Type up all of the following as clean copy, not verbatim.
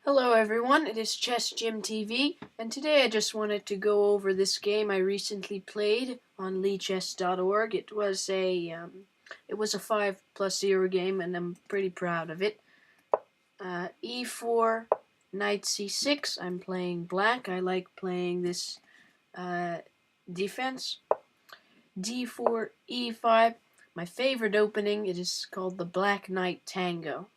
Hello everyone, it is Chess Gym TV, and today I just wanted to go over this game I recently played on leechess.org. It was a 5+0 game, and I'm pretty proud of it. E4, Knight C6. I'm playing black. I like playing this defense. D4, E5. My favorite opening. It is called the Black Knight Tango.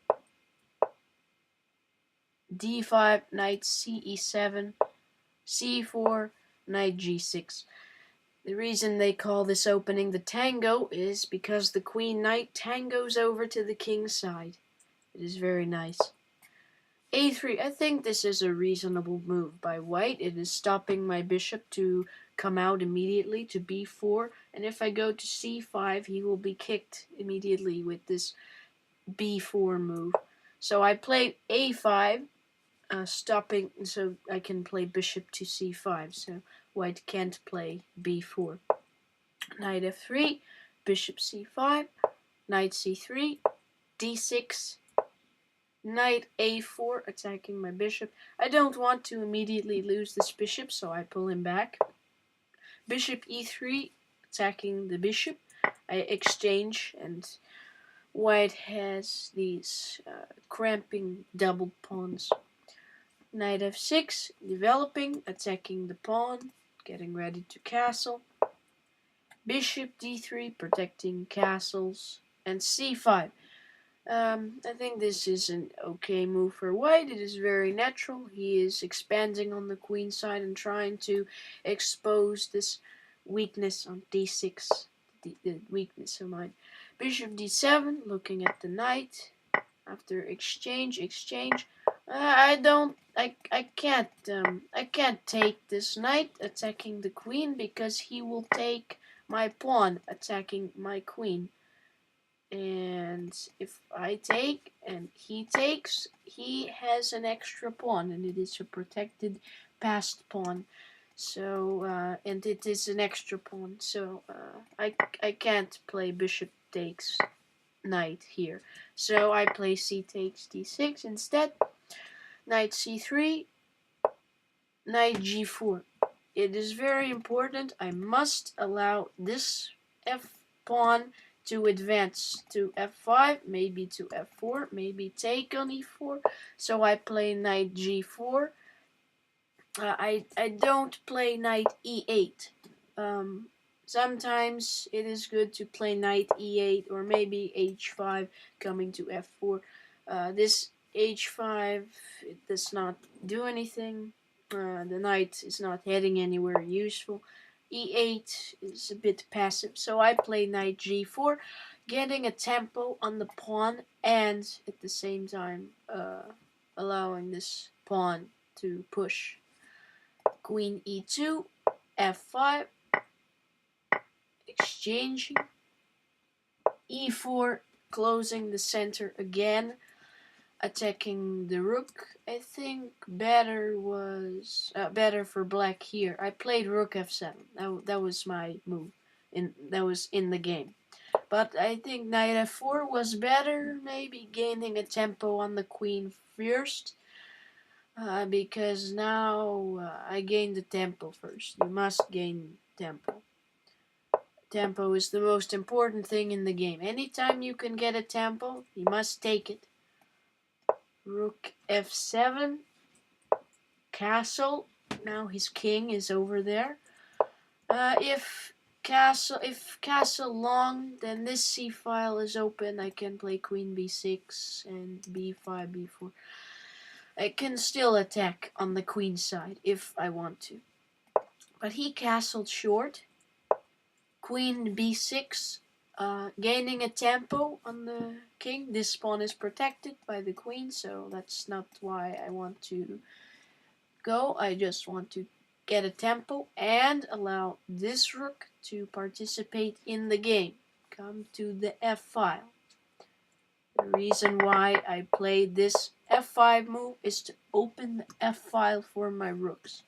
D5, Knight CE7, C4, Knight G6. The reason they call this opening the tango is because the Queen Knight tangos over to the King's side. It is very nice. A3, I think this is a reasonable move by White. It is stopping my bishop to come out immediately to B4, and if I go to C5, he will be kicked immediately with this B4 move. So I played A5, stopping so I can play bishop to c5, so White can't play b4. Knight f3, bishop c5, knight c3, d6, knight a4, attacking my bishop. I don't want to immediately lose this bishop, so I pull him back. Bishop e3, attacking the bishop. I exchange, and White has these cramping double pawns. Knight f6, developing, attacking the pawn, getting ready to castle. Bishop d3, protecting castles, and c5. I think this is an okay move for White. It is very natural. He is expanding on the queen side and trying to expose this weakness on d6, the weakness of mine. Bishop d7, looking at the knight. After exchange. I can't take this knight attacking the queen because he will take my pawn attacking my queen. And if I take and he takes, he has an extra pawn, and it is a protected passed pawn. So and it is an extra pawn. So I can't play bishop takes knight here. So I play c takes d6 instead. Knight c3, knight g4. It is very important. I must allow this f pawn to advance to f5, maybe to f4, maybe take on e4. So I play knight g4. I don't play knight e8. Sometimes it is good to play knight e8 or maybe h5 coming to f4. This h5, it does not do anything. The knight is not heading anywhere useful. E8 is a bit passive, so I play knight g4, getting a tempo on the pawn and at the same time allowing this pawn to push. Queen e2, f5, exchanging, e4, closing the center again, attacking the rook. I think better for black here. I played rook f7. That was my move. That was in the game. But I think knight f4 was better, maybe gaining a tempo on the queen first. Because now I gained the tempo first. You must gain tempo. Tempo is the most important thing in the game. Anytime you can get a tempo, you must take it. Rook f7, castle. Now his king is over there. If castle long, then this c file is open. I can play queen b6 and b5, b4. I can still attack on the queen side if I want to. But he castled short. Queen b6, gaining a tempo on the king. This pawn is protected by the queen, so that's not why I want to go. I just want to get a tempo and allow this rook to participate in the game. Come to the f file. The reason why I played this f5 move is to open the f file for my rooks.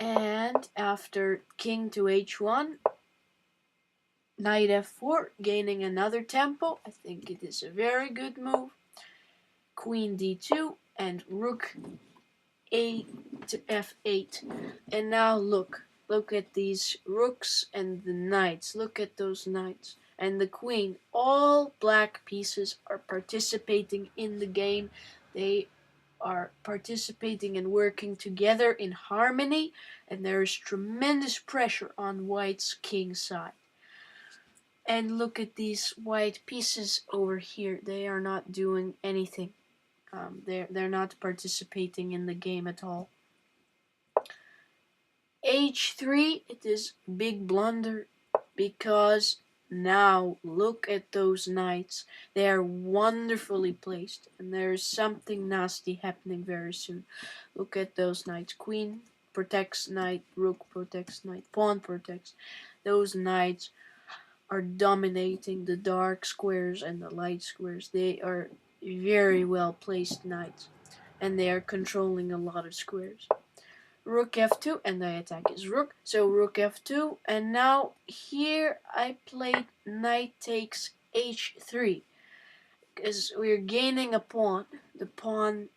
And after king to h1, knight f4, gaining another tempo. I think it is a very good move. queen d2, and rook a to f8. And now look at these rooks and the knights. Look at those knights and the queen. All black pieces are participating in the game. They are participating and working together in harmony, and there is tremendous pressure on white's king side. And look at these white pieces over here. They are not doing anything. They're not participating in the game at all. H3, it is big blunder, because now look at those knights. They are wonderfully placed, and there is something nasty happening very soon. Look at those knights. Queen protects knight, rook protects knight, pawn protects. Those knights are dominating the dark squares and the light squares. They are very well placed knights, and they are controlling a lot of squares. Rook f2, and the attack is rook, so rook f2, and now here I played knight takes h3, because we're gaining a pawn. The pawn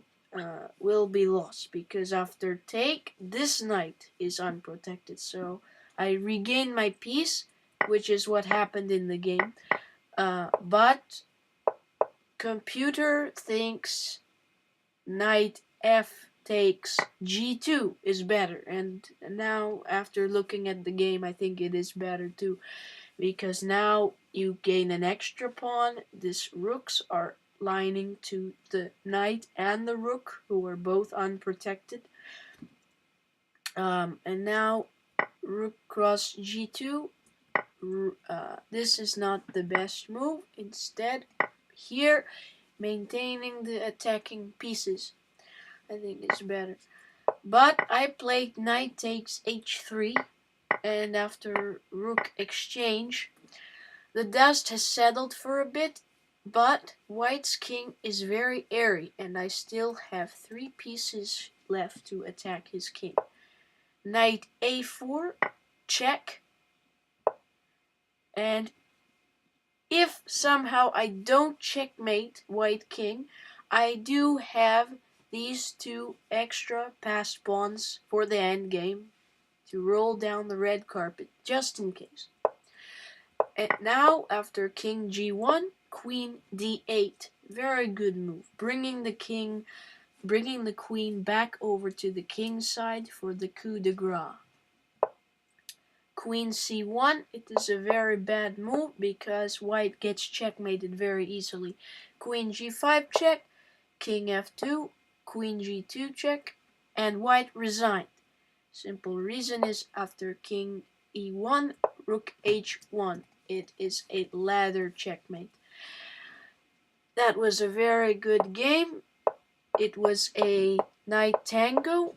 will be lost, because after take, this knight is unprotected, so I regain my piece, which is what happened in the game, but computer thinks knight f takes g2 is better, and now after looking at the game, I think it is better too, because now you gain an extra pawn. These rooks are lining to the knight and the rook, who are both unprotected, and now rook cross g2. This is not the best move. Instead, here, maintaining the attacking pieces, I think it's better. But I played knight takes h3, and after rook exchange, the dust has settled for a bit, but white's king is very airy, and I still have 3 pieces left to attack his king. Knight a4, check, and if somehow I don't checkmate white king, I do have these 2 extra passed pawns for the endgame to roll down the red carpet, just in case. And now, after king g1, queen d8. Very good move, bringing the queen back over to the king's side for the coup de grace. Queen c1, it is a very bad move, because white gets checkmated very easily. Queen g5 check, king f2, queen g2 check, and white resigned. Simple reason is after king e1, rook h1. It is a ladder checkmate. That was a very good game. It was a knight tango,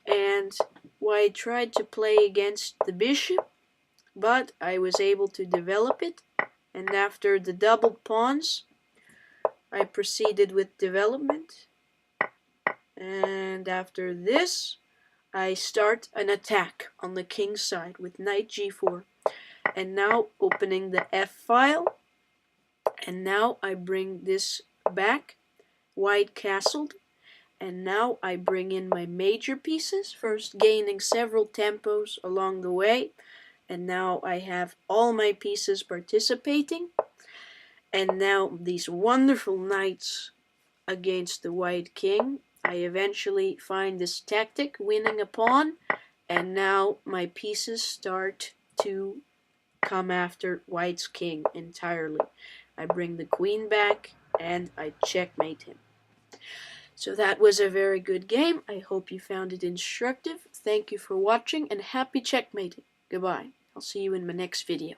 and white tried to play against the bishop, but I was able to develop it, and after the double pawns, I proceeded with development, and after this, I start an attack on the king's side with knight g4, and now opening the f file, and now I bring this back, white castled, and now I bring in my major pieces, first gaining several tempos along the way, and now I have all my pieces participating, and now these wonderful knights against the white king. I eventually find this tactic, winning a pawn, and now my pieces start to come after white's king entirely. I bring the queen back, and I checkmate him. So that was a very good game. I hope you found it instructive. Thank you for watching, and happy checkmating. Goodbye. I'll see you in my next video.